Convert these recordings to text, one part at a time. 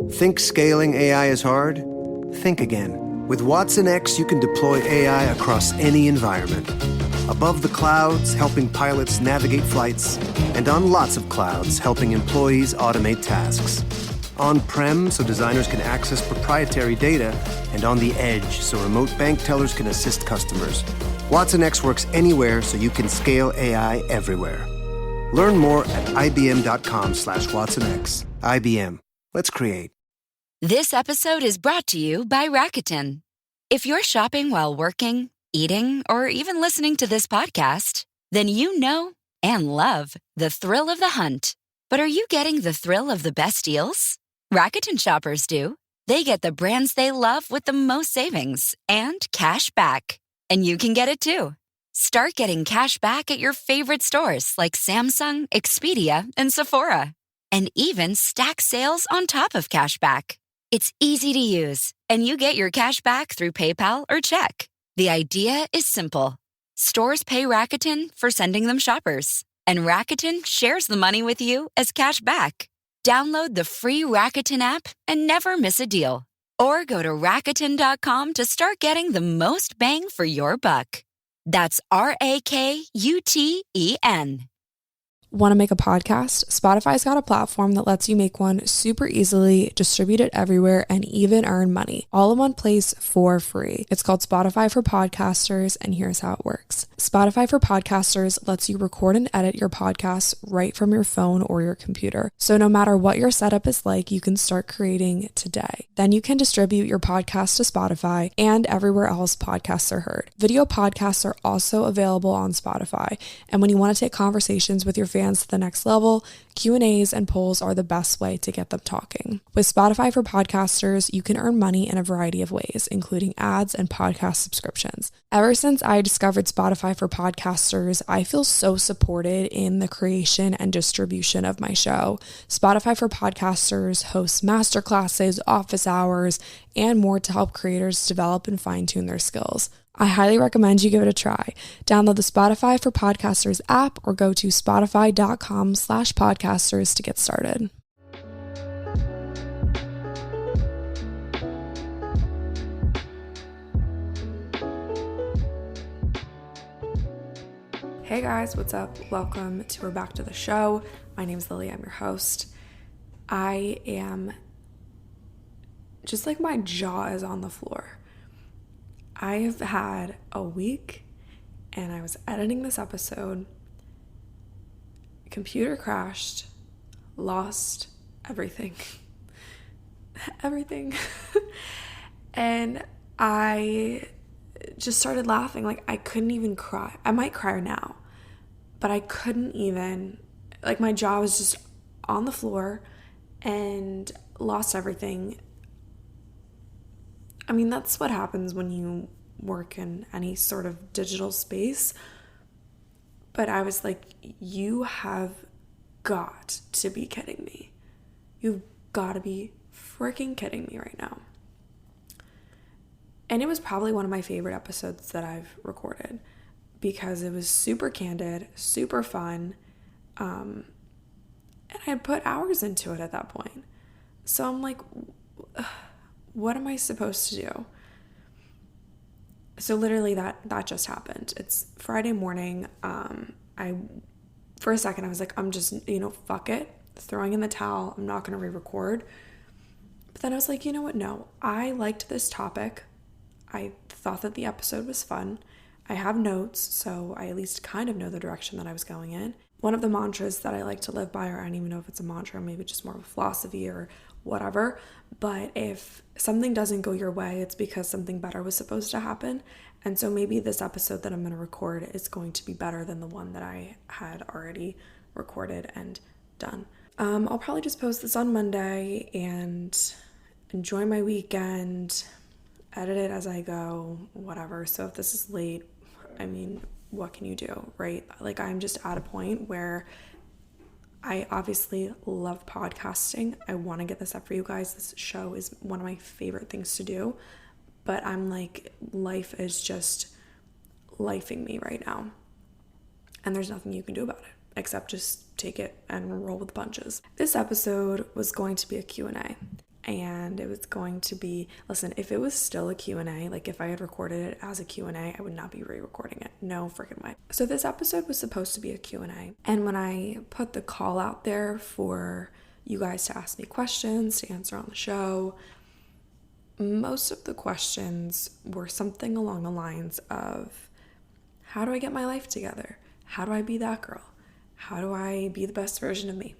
Think scaling AI is hard? Think again. With Watson X, you can deploy AI across any environment. Above the clouds, helping pilots navigate flights, and on lots of clouds, helping employees automate tasks. On-prem, so designers can access proprietary data, and on the edge, so remote bank tellers can assist customers. Watson X works anywhere, so you can scale AI everywhere. Learn more at ibm.com/WatsonX. IBM. Let's create. This episode is brought to you by Rakuten. If you're shopping while working, eating, or even listening to this podcast, then you know and love the thrill of the hunt. But are you getting the thrill of the best deals? Rakuten shoppers do. They get the brands they love with the most savings and cash back. And you can get it too. Start getting cash back at your favorite stores like Samsung, Expedia, and Sephora. And even stack sales on top of cash back. It's easy to use, and you get your cash back through PayPal or check. The idea is simple. Stores pay Rakuten for sending them shoppers, and Rakuten shares the money with you as cash back. Download the free Rakuten app and never miss a deal. Or go to Rakuten.com to start getting the most bang for your buck. That's Rakuten. Want to make a podcast? Spotify's got a platform that lets you make one super easily, distribute it everywhere, and even earn money, all in one place for free. It's called Spotify for Podcasters, and here's how it works. Spotify for Podcasters lets you record and edit your podcasts right from your phone or your computer. So no matter what your setup is like, you can start creating today. Then you can distribute your podcast to Spotify and everywhere else podcasts are heard. Video podcasts are also available on Spotify, and when you want to take conversations with your fans to the next level, Q&As and polls are the best way to get them talking. With Spotify for Podcasters, you can earn money in a variety of ways, including ads and podcast subscriptions. Ever since I discovered Spotify for Podcasters, I feel so supported in the creation and distribution of my show. Spotify for Podcasters hosts masterclasses, office hours, and more to help creators develop and fine-tune their skills. I highly recommend you give it a try. Download the Spotify for Podcasters app or go to spotify.com/podcasters to get started. Hey guys, what's up? Welcome to or back to the show. My name is Lily, I'm your host. I am just like my jaw is on the floor. I have had a week and I was editing this episode. Computer crashed, lost everything. Everything. And I just started laughing. Like I couldn't even cry. I might cry now, but I couldn't even, like my jaw was just on the floor and lost everything. I mean, that's what happens when you work in any sort of digital space. But I was like, you have got to be kidding me. You've got to be freaking kidding me right now. And it was probably one of my favorite episodes that I've recorded because it was super candid, super fun. And I had put hours into it at that point. So I'm like, what am I supposed to do? So literally that just happened. It's Friday morning. For a second I was like, I'm just, fuck it. Throwing in the towel. I'm not going to re-record. But then I was like, you know what? No, I liked this topic. I thought that the episode was fun. I have notes, so I at least kind of know the direction that I was going in. One of the mantras that I like to live by, or I don't even know if it's a mantra, maybe just more of a philosophy or whatever, but if something doesn't go your way, it's because something better was supposed to happen. And so maybe this episode that I'm going to record is going to be better than the one that I had already recorded and done. I'll probably just post this on Monday and enjoy my weekend, edit it as I go, whatever. So if this is late, I mean, what can you do, right? Like I'm just at a point where I obviously love podcasting. I want to get this up for you guys. This show is one of my favorite things to do. But I'm like, life is just lifing me right now. And there's nothing you can do about it except just take it and roll with the punches. This episode was going to be a Q&A. and it was going to be, listen, if it was still a Q&A, like if I had recorded it as a Q&A, I would not be re-recording it. No freaking way. So this episode was supposed to be a Q&A. And when I put the call out there for you guys to ask me questions to answer on the show, most of the questions were something along the lines of, how do I get my life together? How do I be that girl? How do I be the best version of me?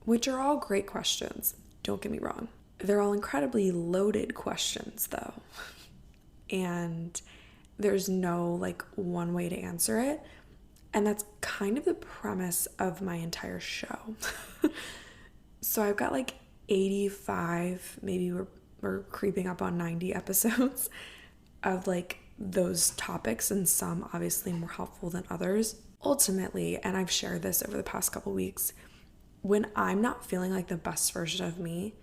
Which are all great questions, don't get me wrong. They're all incredibly loaded questions though. And there's no like one way to answer it. And that's kind of the premise of my entire show. So I've got like 85, maybe we're creeping up on 90 episodes of like those topics, and some obviously more helpful than others. Ultimately, and I've shared this over the past couple weeks, when I'm not feeling like the best version of me,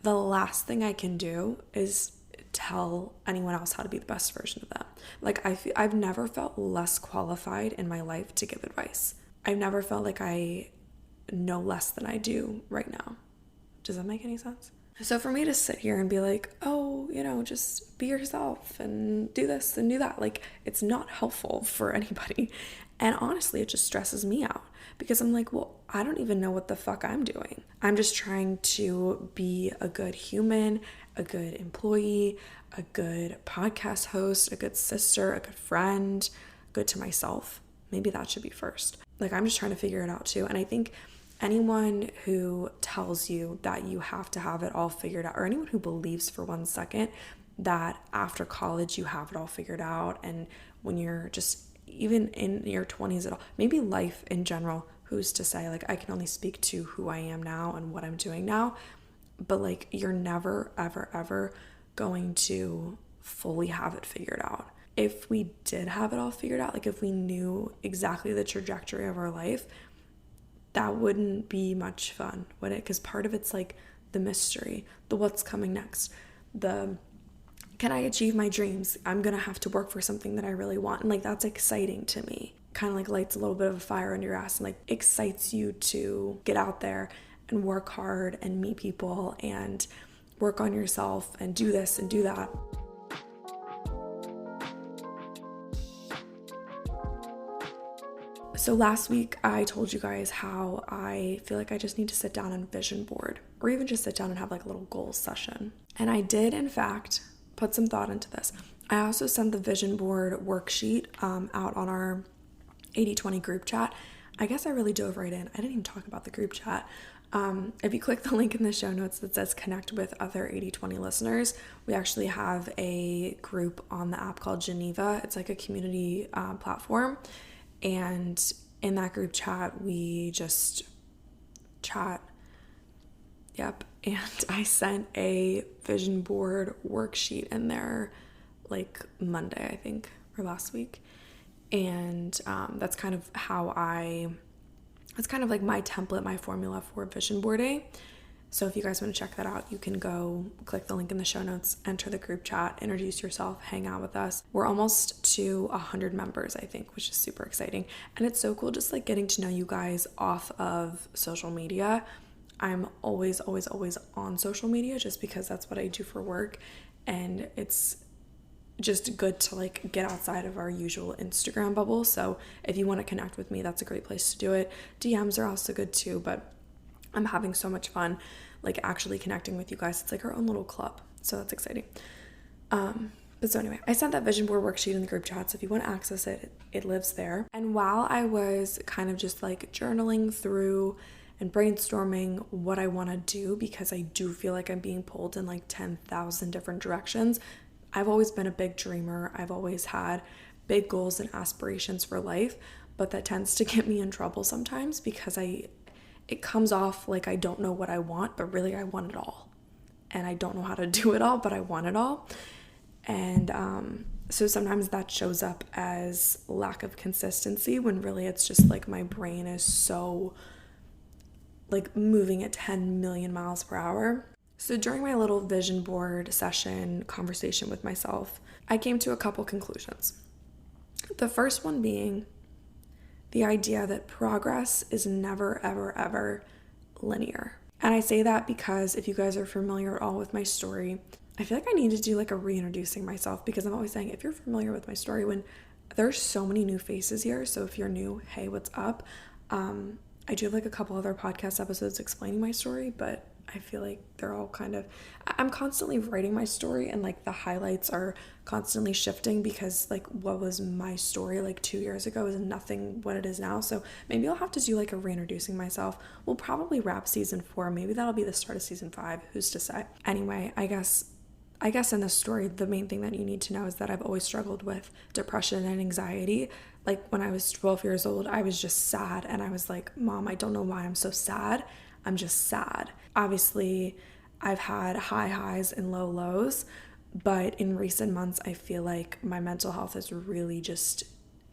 the last thing I can do is tell anyone else how to be the best version of them. Like I've never felt less qualified in my life to give advice. I've never felt like I know less than I do right now. Does that make any sense? So for me to sit here and be like, oh, just be yourself and do this and do that, like it's not helpful for anybody. And honestly, it just stresses me out because I'm like, well, I don't even know what the fuck I'm doing. I'm just trying to be a good human, a good employee, a good podcast host, a good sister, a good friend, good to myself. Maybe that should be first. Like I'm just trying to figure it out too. And I think anyone who tells you that you have to have it all figured out, or anyone who believes for 1 second that after college you have it all figured out, and when you're just even in your 20s at all, maybe life in general, who's to say, like I can only speak to who I am now and what I'm doing now, but like you're never ever ever going to fully have it figured out. If we did have it all figured out, like if we knew exactly the trajectory of our life, that wouldn't be much fun, would it? Because part of it's like the mystery, the what's coming next, the can I achieve my dreams? I'm gonna have to work for something that I really want. And like that's exciting to me. Kind of like lights a little bit of a fire under your ass and like excites you to get out there and work hard and meet people and work on yourself and do this and do that. So last week I told you guys how I feel like I just need to sit down and vision board, or even just sit down and have like a little goals session. And I did, in fact, put some thought into this. I also sent the vision board worksheet out on our 80/20 group chat. I guess I really dove right in. I didn't even talk about the group chat. If you click the link in the show notes that says connect with other 80/20 listeners, we actually have a group on the app called Geneva. It's like a community platform. And in that group chat, we just chat. Yep. And I sent a vision board worksheet in there like Monday, I think, or last week. And that's kind of like my template, my formula for vision boarding. So if you guys want to check that out, you can go click the link in the show notes, enter the group chat, introduce yourself, hang out with us. We're almost to 100 members, I think, which is super exciting. And it's so cool just like getting to know you guys off of social media. I'm always on social media just because that's what I do for work. And it's just good to like get outside of our usual Instagram bubble. So if you want to connect with me, that's a great place to do it. DMs are also good too, but I'm having so much fun like actually connecting with you guys. It's like our own little club. So that's exciting. But so anyway, I sent that vision board worksheet in the group chat. So if you want to access it, it lives there. And while I was kind of just like journaling through and brainstorming what I want to do, because I do feel like I'm being pulled in like 10,000 different directions. I've always been a big dreamer. I've always had big goals and aspirations for life, but that tends to get me in trouble sometimes because it comes off like I don't know what I want, but really I want it all. And I don't know how to do it all, but I want it all. And so sometimes that shows up as lack of consistency when really it's just like my brain is so like moving at 10 million miles per hour. So during my little vision board session conversation with myself, I came to a couple conclusions. The first one being the idea that progress is never, ever, ever linear. And I say that because if you guys are familiar at all with my story, I feel like I need to do like a reintroducing myself, because I'm always saying if you're familiar with my story, when there's so many new faces here. So if you're new, hey, what's up? I do have like a couple other podcast episodes explaining my story, but I feel like they're all kind of, I'm constantly writing my story, and like the highlights are constantly shifting, because like what was my story like 2 years ago is nothing what it is now. So maybe I'll have to do like a reintroducing myself. We'll probably wrap season 4. Maybe that'll be the start of season 5. Who's to say? Anyway, I guess in this story, the main thing that you need to know is that I've always struggled with depression and anxiety. Like when I was 12 years old, I was just sad, and I was like, Mom, I don't know why I'm so sad. I'm just sad. Obviously, I've had high highs and low lows, but in recent months, I feel like my mental health has really just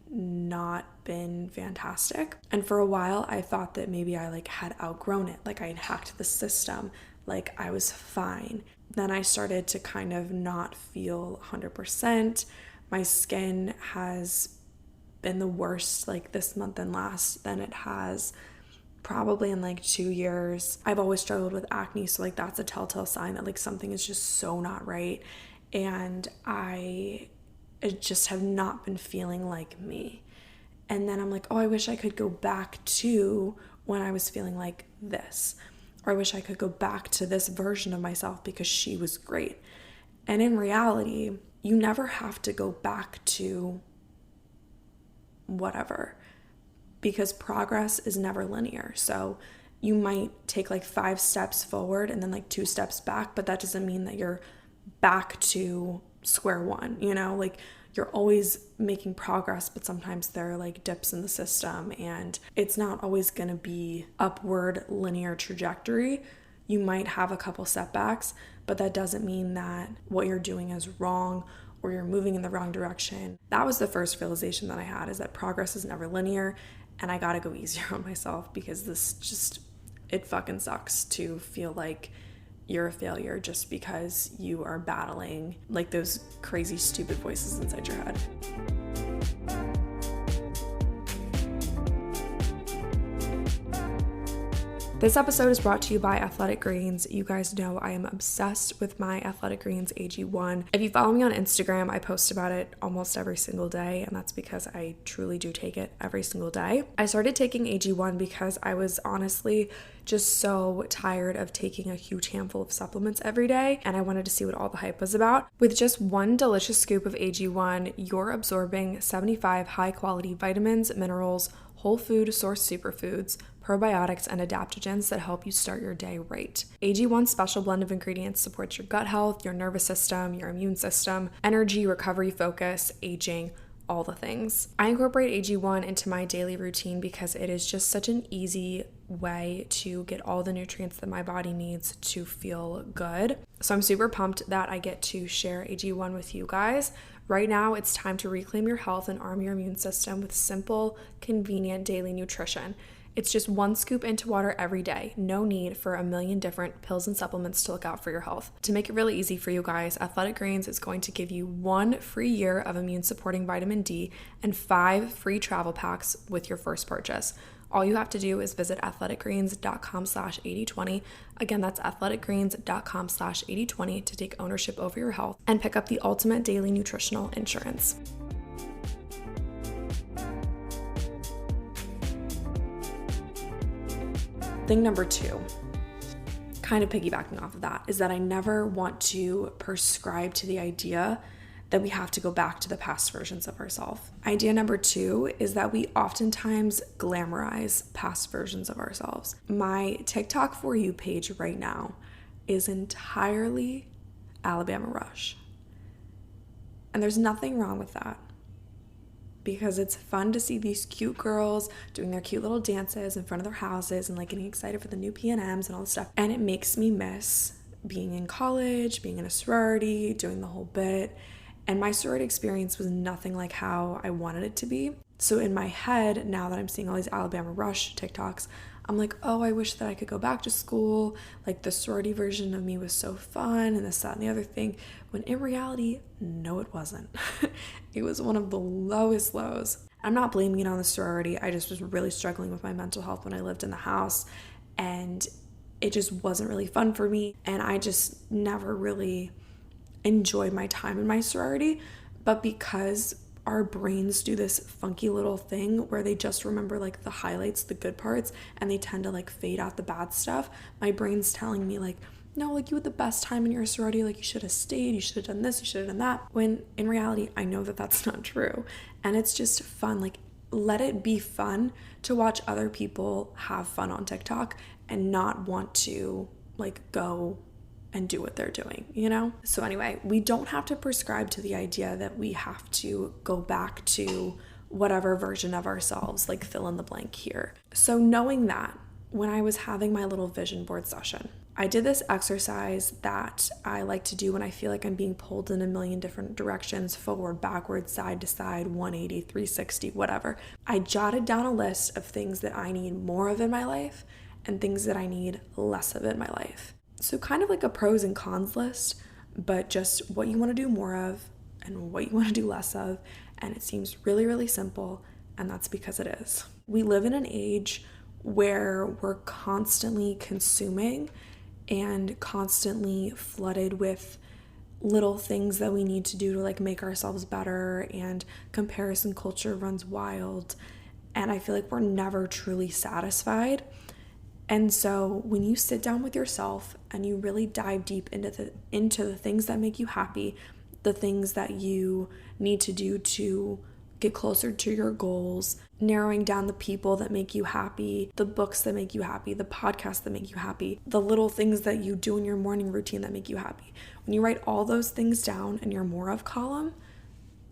not been fantastic. And for a while, I thought that maybe I like had outgrown it, like I had hacked the system, like I was fine. Then I started to kind of not feel 100%. My skin has been the worst like this month and last than it has probably in like 2 years. I've always struggled with acne, so like that's a telltale sign that like something is just so not right, and I just have not been feeling like me. And then I'm like, oh, I wish I could go back to when I was feeling like this, or I wish I could go back to this version of myself because she was great. And in reality, you never have to go back to whatever, because progress is never linear. So you might take like 5 steps forward and then like 2 steps back, but that doesn't mean that you're back to square one, you know? Like you're always making progress, but sometimes there are like dips in the system, and it's not always going to be upward linear trajectory. You might have a couple setbacks, but that doesn't mean that what you're doing is wrong or you're moving in the wrong direction. That was the first realization that I had, is that progress is never linear, and I gotta go easier on myself, because this just, it fucking sucks to feel like you're a failure just because you are battling like those crazy stupid voices inside your head. This episode is brought to you by Athletic Greens. You guys know I am obsessed with my Athletic Greens AG1. If you follow me on Instagram, I post about it almost every single day, and that's because I truly do take it every single day. I started taking AG1 because I was honestly just so tired of taking a huge handful of supplements every day, and I wanted to see what all the hype was about. With just 1 delicious scoop of AG1, you're absorbing 75 high-quality vitamins, minerals, whole food source superfoods, probiotics, and adaptogens that help you start your day right. AG1's special blend of ingredients supports your gut health, your nervous system, your immune system, energy, recovery, focus, aging, all the things. I incorporate AG1 into my daily routine because it is just such an easy way to get all the nutrients that my body needs to feel good. So I'm super pumped that I get to share AG1 with you guys. Right now, it's time to reclaim your health and arm your immune system with simple, convenient daily nutrition. It's just 1 scoop into water every day. No need for a million different pills and supplements to look out for your health. To make it really easy for you guys, Athletic Greens is going to give you 1 free year of immune-supporting vitamin D and 5 free travel packs with your first purchase. All you have to do is visit athleticgreens.com/8020. Again, that's athleticgreens.com/8020 to take ownership over your health and pick up the ultimate daily nutritional insurance. Thing number 2, kind of piggybacking off of that, is that I never want to prescribe to the idea that we have to go back to the past versions of ourselves. Idea number 2 is that we oftentimes glamorize past versions of ourselves. My TikTok For You page right now is entirely Alabama Rush. And there's nothing wrong with that, because it's fun to see these cute girls doing their cute little dances in front of their houses and like getting excited for the new P&Ms and all this stuff. And it makes me miss being in college, being in a sorority, doing the whole bit. And my sorority experience was nothing like how I wanted it to be. So in my head, now that I'm seeing all these Alabama Rush TikToks, I'm like, oh, I wish that I could go back to school. Like the sorority version of me was so fun and this, that, and the other thing. When in reality, no, it wasn't. It was one of the lowest lows. I'm not blaming it on the sorority. I just was really struggling with my mental health when I lived in the house. And it just wasn't really fun for me. And I just never really enjoyed my time in my sorority. But because our brains do this funky little thing where they just remember like the highlights, the good parts, and they tend to like fade out the bad stuff, my brain's telling me like, no, like you had the best time in your sorority, like you should have stayed, you should have done this, you should have done that. When in reality, I know that that's not true. And it's just fun. Like, let it be fun to watch other people have fun on TikTok and not want to like go and do what they're doing, you know? So anyway, we don't have to prescribe to the idea that we have to go back to whatever version of ourselves, like fill in the blank here. So knowing that, when I was having my little vision board session, I did this exercise that I like to do when I feel like I'm being pulled in a million different directions, forward, backward, side to side, 180, 360, whatever. I jotted down a list of things that I need more of in my life and things that I need less of in my life. So kind of like a pros and cons list, but just what you want to do more of and what you want to do less of. And it seems really, really simple, and that's because it is. We live in an age where we're constantly consuming and constantly flooded with little things that we need to do to like make ourselves better, and comparison culture runs wild, and I feel like we're never truly satisfied. And so when you sit down with yourself and you really dive deep into the things that make you happy, the things that you need to do to get closer to your goals, narrowing down the people that make you happy, the books that make you happy, the podcasts that make you happy, the little things that you do in your morning routine that make you happy. When you write all those things down in your more of column,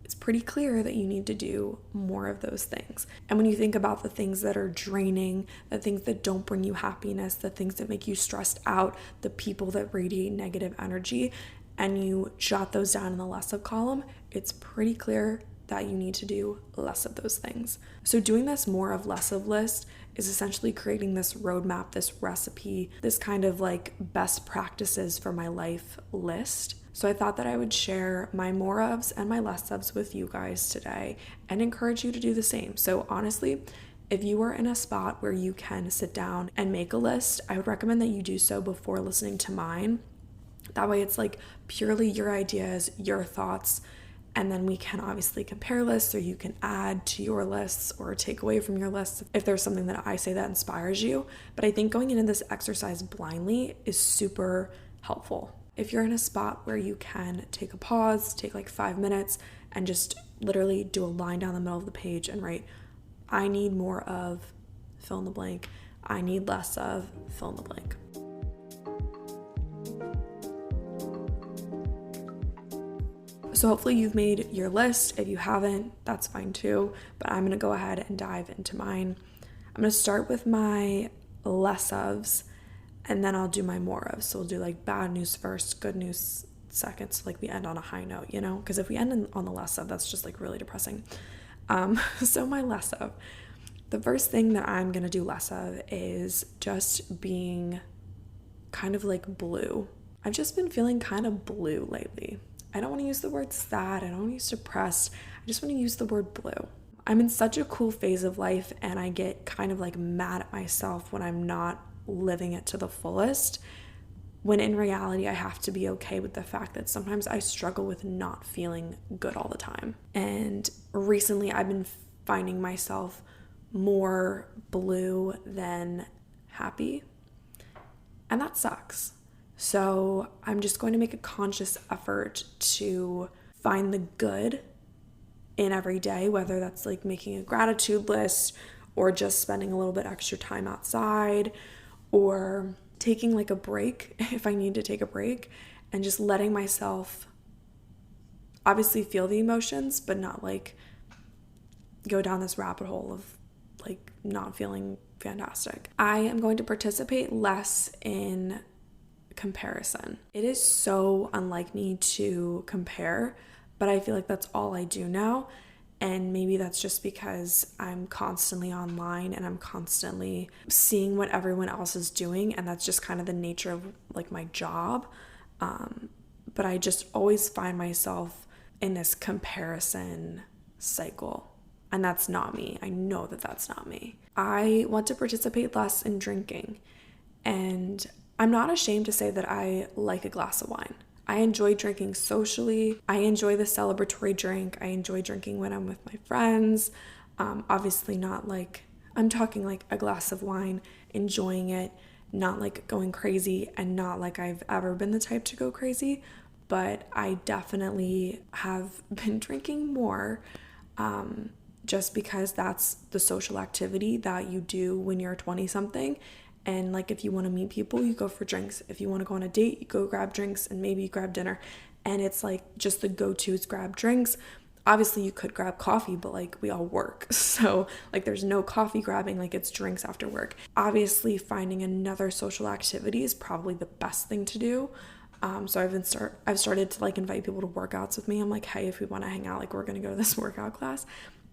it's pretty clear that you need to do more of those things. And when you think about the things that are draining, the things that don't bring you happiness, the things that make you stressed out, the people that radiate negative energy, and you jot those down in the less of column, it's pretty clear that you need to do less of those things. So doing this more of less of list is essentially creating this roadmap, this recipe, this kind of like best practices for my life list. So I thought that I would share my more ofs and my less ofs with you guys today and encourage you to do the same. So honestly, if you are in a spot where you can sit down and make a list, I would recommend that you do so before listening to mine. That way it's like purely your ideas, your thoughts, and then we can obviously compare lists, or you can add to your lists or take away from your lists if there's something that I say that inspires you. But I think going into this exercise blindly is super helpful. If you're in a spot where you can take a pause, take like 5 minutes, and just literally do a line down the middle of the page and write, I need more of fill in the blank, I need less of fill in the blank. So hopefully you've made your list. If you haven't, that's fine too, but I'm gonna go ahead and dive into mine. I'm gonna start with my less ofs, and then I'll do my more of. So we'll do like bad news first, good news second, so like we end on a high note, you know? Because if we end on the less of, that's just like really depressing. So my less of. The first thing that I'm gonna do less of is just being kind of like blue. I've just been feeling kind of blue lately. I don't want to use the word sad, I don't want to use depressed, I just want to use the word blue. I'm in such a cool phase of life, and I get kind of like mad at myself when I'm not living it to the fullest, when in reality I have to be okay with the fact that sometimes I struggle with not feeling good all the time. And recently I've been finding myself more blue than happy, and that sucks. So I'm just going to make a conscious effort to find the good in every day, whether that's like making a gratitude list or just spending a little bit extra time outside or taking like a break if I need to take a break, and just letting myself obviously feel the emotions, but not like go down this rabbit hole of like not feeling fantastic. I am going to participate less in comparison. It is so unlike me to compare, but I feel like that's all I do now. And maybe that's just because I'm constantly online and I'm constantly seeing what everyone else is doing, and that's just kind of the nature of like my job. But I just always find myself in this comparison cycle, and that's not me. I know that that's not me. I want to participate less in drinking, and I'm not ashamed to say that I like a glass of wine. I enjoy drinking socially. I enjoy the celebratory drink. I enjoy drinking when I'm with my friends. Obviously not like, I'm talking like a glass of wine, enjoying it, not like going crazy, and not like I've ever been the type to go crazy, but I definitely have been drinking more, just because that's the social activity that you do when you're 20 something. And like, if you want to meet people, you go for drinks. If you want to go on a date, you go grab drinks, and maybe you grab dinner. And it's like just the go-to is grab drinks. Obviously you could grab coffee, but like we all work. So like there's no coffee grabbing, like it's drinks after work. Obviously finding another social activity is probably the best thing to do. So I've started to like invite people to workouts with me. I'm like, hey, if we want to hang out, like we're going to go to this workout class.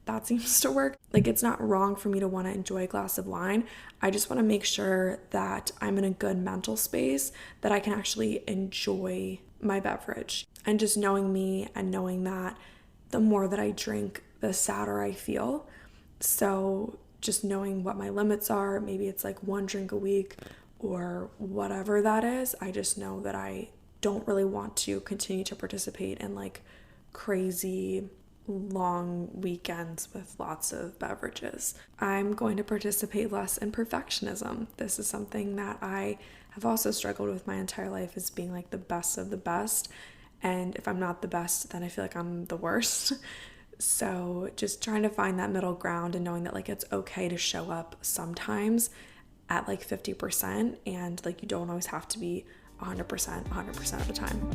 That seems to work. Like, it's not wrong for me to want to enjoy a glass of wine. I just want to make sure that I'm in a good mental space, that I can actually enjoy my beverage. And just knowing me and knowing that the more that I drink, the sadder I feel. So just knowing what my limits are, maybe it's like 1 drink a week or whatever that is. I just know that I don't really want to continue to participate in like crazy long weekends with lots of beverages. I'm going to participate less in perfectionism. This is something that I have also struggled with my entire life, is being like the best of the best. And if I'm not the best, then I feel like I'm the worst. So just trying to find that middle ground and knowing that like it's okay to show up sometimes at like 50%, and like you don't always have to be 100% of the time.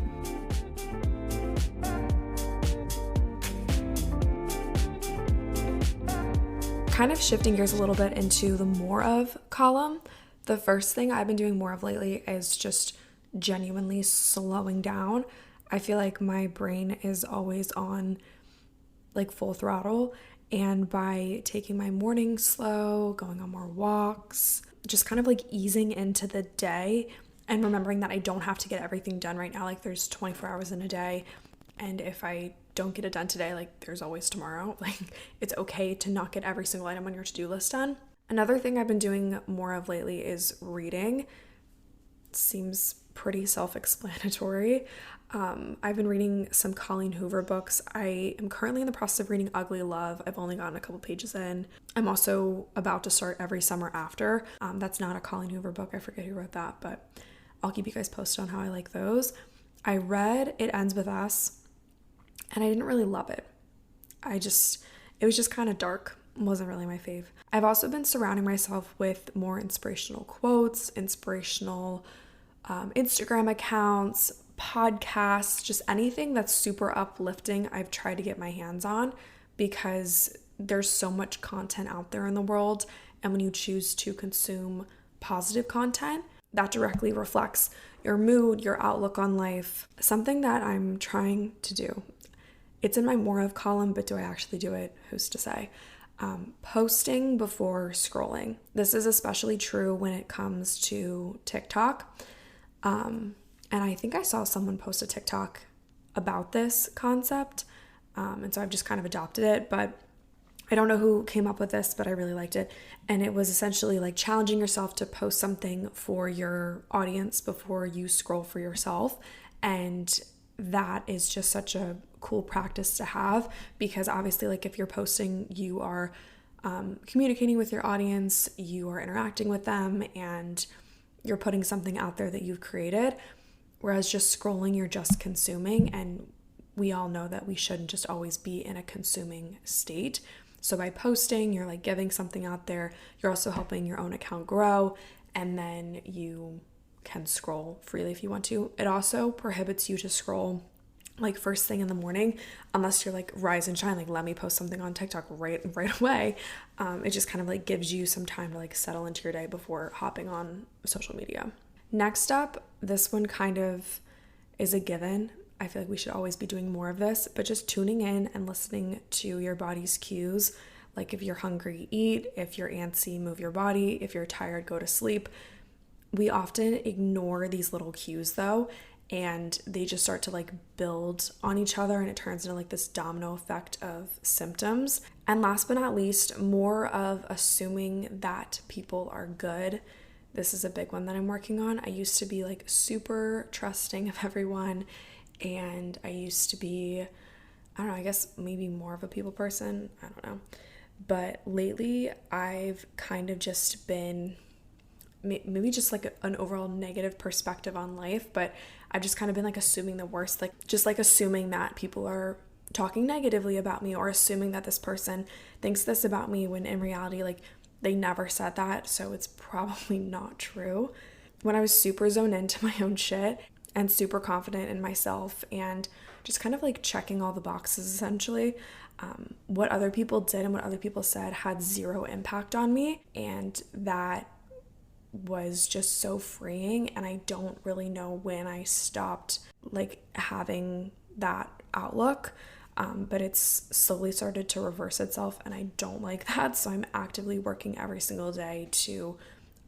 Kind of shifting gears a little bit into the more of column, the first thing I've been doing more of lately is just genuinely slowing down. I feel like my brain is always on like full throttle, and by taking my morning slow, going on more walks, just kind of like easing into the day and remembering that I don't have to get everything done right now. Like there's 24 hours in a day, and if I don't get it done today, like there's always tomorrow. Like it's okay to not get every single item on your to-do list done. Another thing I've been doing more of lately is reading. Seems pretty self-explanatory. I've been reading some Colleen Hoover books. I am currently in the process of reading Ugly Love. I've only gotten a couple pages in. I'm also about to start Every Summer After. That's not a Colleen Hoover book. I forget who wrote that, but I'll keep you guys posted on how I like those. I read It Ends With Us, and I didn't really love it. It was just kind of dark. Wasn't really my fave. I've also been surrounding myself with more inspirational quotes, inspirational Instagram accounts, podcasts, just anything that's super uplifting I've tried to get my hands on, because there's so much content out there in the world, and when you choose to consume positive content, that directly reflects your mood, your outlook on life. Something that I'm trying to do. It's in my more of column, but do I actually do it? Who's to say? Posting before scrolling. This is especially true when it comes to TikTok. And I think I saw someone post a TikTok about this concept. And so I've just kind of adopted it, but I don't know who came up with this, but I really liked it. And it was essentially like challenging yourself to post something for your audience before you scroll for yourself. And that is just such a cool practice to have, because obviously like if you're posting, you are communicating with your audience, you are interacting with them, and you're putting something out there that you've created. Whereas just scrolling, you're just consuming, and we all know that we shouldn't just always be in a consuming state. So by posting, you're like giving something out there, you're also helping your own account grow, and then you can scroll freely if you want to. It also prohibits you to scroll like first thing in the morning, unless you're like rise and shine, like let me post something on TikTok right away. It just kind of like gives you some time to like settle into your day before hopping on social media. Next up, this one kind of is a given. I feel like we should always be doing more of this, but just tuning in and listening to your body's cues. Like if you're hungry, eat. If you're antsy, move your body. If you're tired, go to sleep. We often ignore these little cues though, and they just start to like build on each other, and it turns into like this domino effect of symptoms. And last but not least, more of assuming that people are good this is a big one that I'm working on. I used to be like super trusting of everyone, and I used to be, I don't know, I guess maybe more of a people person. I don't know. But lately I've kind of just been maybe just like an overall negative perspective on life, but I've just kind of been like assuming the worst, like just like assuming that people are talking negatively about me, or assuming that this person thinks this about me, when in reality, like, they never said that, so it's probably not true. When I was super zoned into my own shit and super confident in myself and just kind of like checking all the boxes essentially, what other people did and what other people said had zero impact on me, and that was just so freeing. And I don't really know when I stopped like having that outlook, but it's slowly started to reverse itself, and I don't like that. So I'm actively working every single day to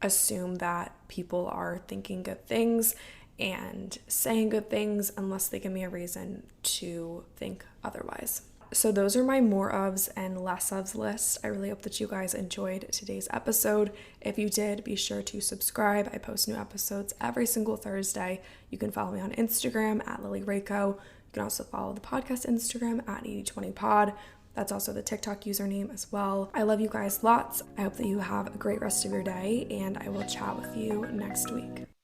assume that people are thinking good things and saying good things unless they give me a reason to think otherwise. So those are my more ofs and less ofs list. I really hope that you guys enjoyed today's episode. If you did, be sure to subscribe. I post new episodes every single Thursday. You can follow me on Instagram at Lily Rayco. You can also follow the podcast Instagram at 8020pod. That's also the TikTok username as well. I love you guys lots. I hope that you have a great rest of your day, and I will chat with you next week.